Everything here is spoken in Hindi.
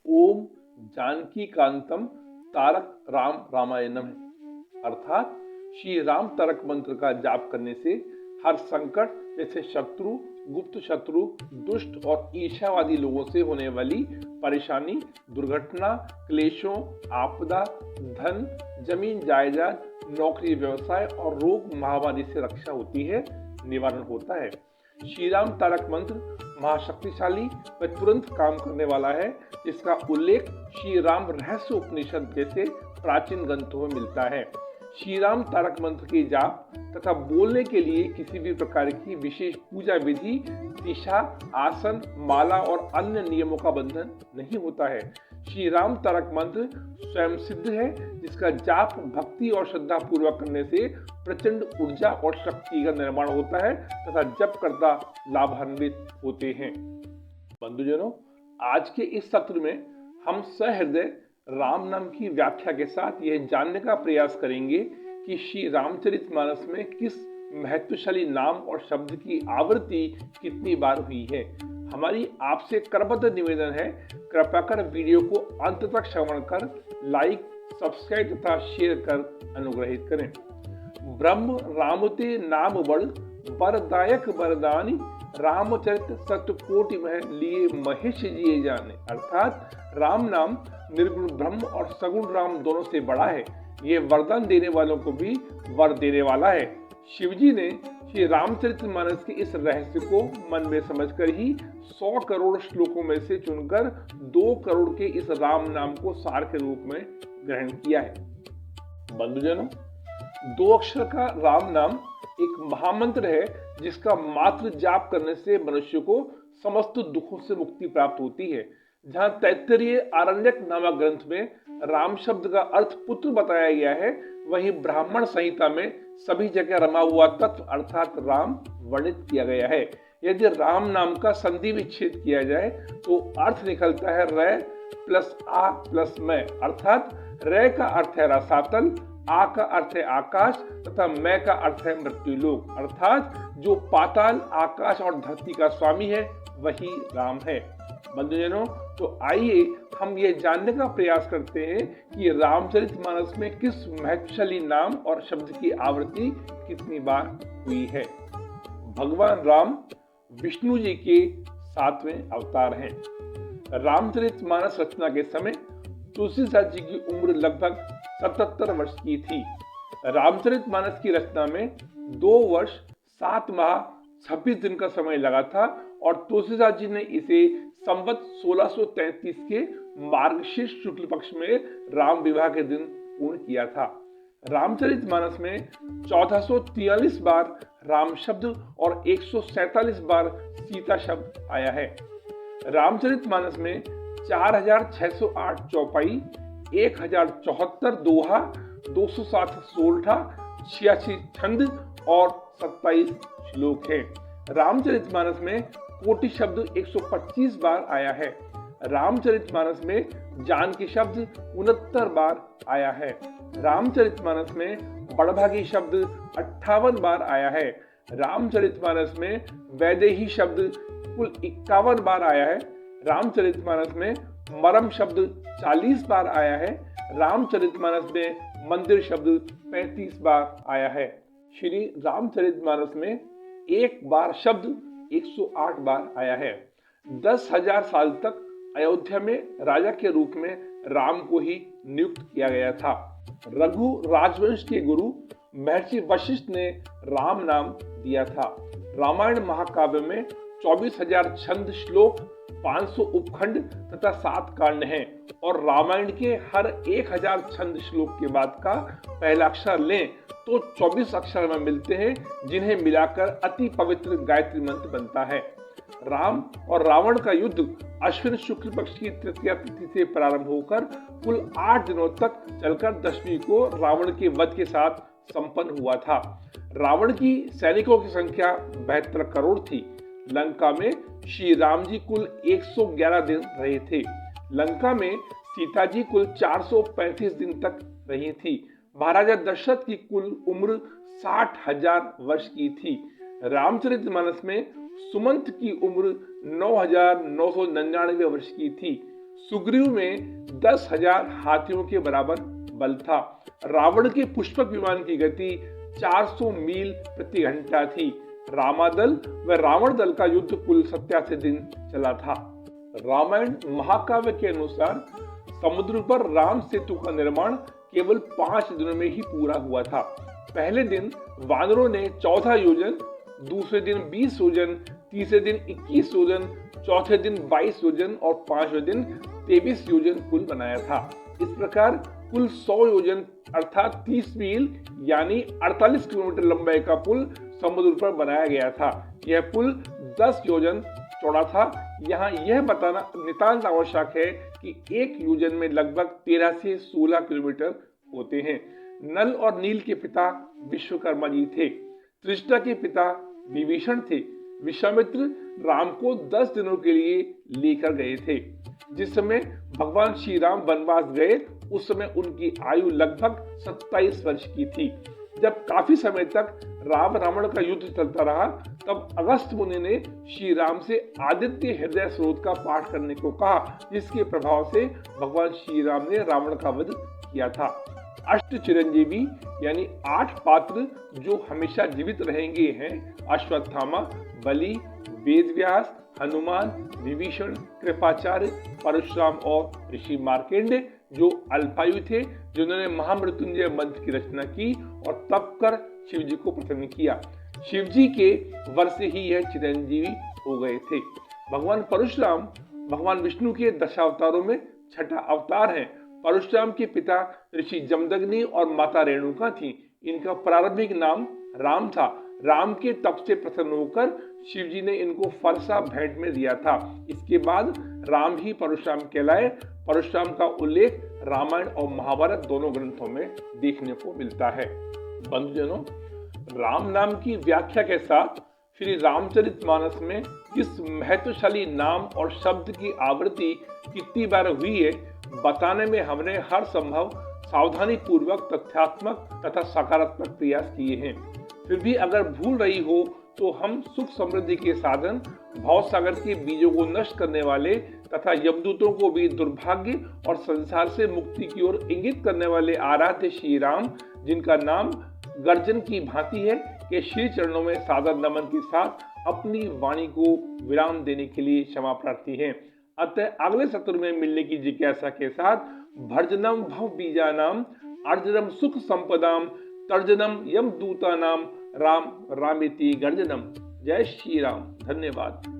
ओम जानकी कांतम तारक राम रामायणम है। अर्थात श्री राम तारक मंत्र का जाप करने से हर संकट जैसे शत्रु, गुप्त शत्रु, दुष्ट और ईर्ष्यावादी लोगों से होने वाली परेशानी, दुर्घटना, क्लेशों, आपदा, धन, जमीन जायदाद, नौकरी, व्यवसाय और रोग महामारी से रक्षा होती है, निवारण होता है। श्री राम तारक मंत्र महाशक्तिशाली व तुरंत काम करने वाला है, जिसका उल्लेख श्री राम रहस्य उपनिषद जैसे प्राचीन ग्रंथों में मिलता है। श्री राम तारक मंत्र के जाप तथा बोलने के लिए किसी भी प्रकार की विशेष पूजा विधि, दिशा, आसन, माला और अन्य नियमों का बंधन नहीं होता है। श्री राम तारक मंत्र स्वयं सिद्ध है, जिसका जाप भक्ति और श्रद्धा पूर्वक करने से प्रचंड ऊर्जा और शक्ति का निर्माण होता है तथा जप करता लाभान्वित होते हैं। बंधुजनों, आज के इस सत्र में हम सहृदय राम नाम की व्याख्या के साथ यह जानने का प्रयास करेंगे कि श्री रामचरितमानस में किस महत्वशाली नाम और शब्द की आवृत्ति कितनी बार हुई है। हमारी आपसे करबद्ध निवेदन है, कृपया कर वीडियो को अंत तक श्रवण कर लाइक, सब्सक्राइब तथा शेयर कर अनुग्रहित करें। ब्रह्म रामते नाम बड़ वरदायक वरदानी, रामचरित सत्यकोटि मह लिए महेश जिए जाने। अर्थात राम नाम निर्गुण ब्रह्म और सगुण राम दोनों से बड़ा है। ये वरदान देने वालों को भी वर देने वाला है। शिवजी ने श्री रामचरितमानस के इस रहस्य को मन में समझकर ही 100 करोड़ श्लोकों में से चुनकर 2 करोड़ के इस राम नाम को सार के रूप में ग्रहण किया है। बंधुजनों, 2 अक्षर का राम नाम एक महामंत्र है, जिसका मात्र जाप करने से मनुष्य को समस्त दुखों से मुक्ति प्राप्त होती है। जहाँ तैत्तरीय आरण्यक नामक ग्रंथ में राम शब्द का अर्थ पुत्र बताया गया है, वहीं ब्राह्मण संहिता में सभी जगह रमा हुआ तत्व अर्थात राम वर्णित किया गया है। यदि राम नाम का संधि विच्छेद किया जाए तो अर्थ निकलता है रै प्लस आ प्लस मैं। अर्थात रै का अर्थ है रसातल, आ का अर्थ है आकाश तथा मैं का अर्थ है मृत्युलोक। अर्थात जो पाताल, आकाश और धरती का स्वामी है वही राम है। बंधुजनों, तो आइए हम ये जानने का प्रयास करते हैं कि रामचरितमानस में किस महत्वशाली नाम और शब्द की आवृत्ति कितनी बार हुई है। भगवान राम विष्णु जी के 7वें अवतार हैं। रामचरितमानस रचना के समय तुलसीदास जी की उम्र लगभग 77 वर्ष की थी। रामचरितमानस की रचना में 2 वर्ष 7 माह 26 दिन का समय लगा था और तुलसीदास जी ने इसे संवत 1633 के मार्गशीर्ष शुक्ल पक्ष में राम विवाह के दिन पूर्ण किया था। रामचरितमानस में 1443 बार राम शब्द और 147 बार सीता शब्द आया है। रामचरितमानस में 4608 चौपाई, 1074 दोहा, 207 सोरठा, 86 छंद और 27 श्लोक है। रामचरितमानस में कोटि शब्द 125 बार आया है। रामचरितमानस में जानकी शब्द 69 बार आया है। रामचरितमानस में बड़भागी शब्द 58 बार आया है। रामचरितमानस में वैदेही शब्द कुल 51 बार आया है। रामचरितमानस में मरम शब्द 40 बार आया है। रामचरितमानस में मंदिर शब्द 35 बार आया है। श्री रामचरितमानस में एक बार शब्द 108 बार आया है। 10,000 साल तक अयोध्या में राजा के रूप में राम को ही नियुक्त किया गया था। रघु राजवंश के गुरु महर्षि वशिष्ठ ने राम नाम दिया था। रामायण महाकाव्य में 24,000 छंद, श्लोक, 500 उपखंड तथा 7 कांड हैं और रामायण के हर 1000 छंद श्लोक के बाद का पहला अक्षर लें तो 24 अक्षर में मिलते हैं, जिन्हें मिलाकर अति पवित्र गायत्री मंत्र बनता है। राम और रावण का युद्ध अश्विन शुक्ल पक्ष की तृतीया तिथि से प्रारंभ होकर कुल 8 दिनों तक चलकर 10वीं को रावण के वध के साथ संपन्न हुआ था। रावण की सैनिकों की संख्या 72 करोड़ थी। लंका में श्री राम जी कुल 111 दिन रहे थे। लंका में सीता जी कुल 435 दिन तक रही थी। महाराजा दशरथ की कुल उम्र 60,000 वर्ष की थी। रामचरितमानस में सुमंत की उम्र 9,999 वर्ष की थी। सुग्रीव में 10,000 हाथियों के बराबर बल था। रावण के पुष्पक विमान की गति 400 मील प्रति घंटा थी। रामादल व रावण दल का युद्ध कुल 87 दिन चला था। रामायण महाकाव्य के अनुसार समुद्र पर राम सेतु का निर्माण केवल 5 दिनों में ही पूरा हुआ था। पहले दिन वानरों ने 14 योजन, दूसरे दिन 20 योजन, तीसरे दिन 21 योजन, चौथे दिन 22 योजन और पांचवें दिन 23 योजन पुल बनाया था। इस प्रकार कुल 100 योजन अर्थात 30 मील यानी 48 किलोमीटर लंबाई का पुल समुद्र पर बनाया गया था। यह पुल 10 योजन चौड़ा था। यहाँ यह बताना नितांत आवश्यक है कि एक योजन में लगभग 13 से 16 किलोमीटर होते हैं। नल और नील के पिता विश्वकर्मा जी थे। त्रिष्टा के पिता विभीषण थे। विश्वामित्र राम को 10 दिनों के लिए लेकर गए थे। जिस समय भगवान श्री राम वनवास गए उस समय उनकी आयु लगभग 27 वर्ष की थी। जब काफी समय तक राम रावण का युद्ध चलता रहा तब अगस्त्य मुनि ने श्री राम से आदित्य हृदय स्रोत का पाठ करने को कहा, जिसके प्रभाव से भगवान श्री राम ने रावण का वध किया था। अष्ट चिरंजीवी यानी 8 पात्र जो हमेशा जीवित रहेंगे हैं अश्वत्थामा, बलि, वेदव्यास, हनुमान, विभीषण, कृपाचार्य, परशुराम और ऋषि मार्केंड जो अल्पायु थे, जिन्होंने महामृत्युंजय मंत्र की रचना की और तप कर शिव जी को प्रसन्न किया। शिव जी के वर से ही यह चिरंजीवी हो गए थे। भगवान परशुराम भगवान विष्णु के दशावतारों में छठा अवतार है। परशुराम के पिता ऋषि जमदग्नि और माता रेणुका थी। इनका प्रारंभिक नाम राम था। राम के तप से प्रसन्न होकर शिव जी ने इनको फरसा भेंट में दिया था। इसके बाद राम ही परशुराम कहलाए। परशुराम का उल्लेख रामायण और महाभारत दोनों ग्रंथों में देखने को मिलता है। बंधुजनों, राम नाम की व्याख्या के साथ श्री रामचरितमानस में किस महत्वशाली नाम और शब्द की आवृत्ति कितनी बार हुई है बताने में हमने हर संभव सावधानी पूर्वक तथ्यात्मक तथा सकारात्मक प्रयास किए हैं। फिर भी अगर भूल रही हो तो हम सुख समृद्धि के साधन, भव सागर के बीजों को नष्ट करने वाले तथा यमदूतों को भी दुर्भाग्य और संसार से मुक्ति की ओर इंगित करने वाले आराध्य श्री राम, जिनका नाम गर्जन की भांति है, के श्री चरणों में सादर नमन के साथ अपनी वाणी को विराम देने के लिए क्षमा प्रार्थी हैं। अतः अगले सत्र में मिलने की जिज्ञासा के साथ भर्जनम भव बीजानाम अर्जनम सुख संपदाम तर्जनम यम दूतानाम राम रामेति गर्जनम। जय श्री राम। धन्यवाद।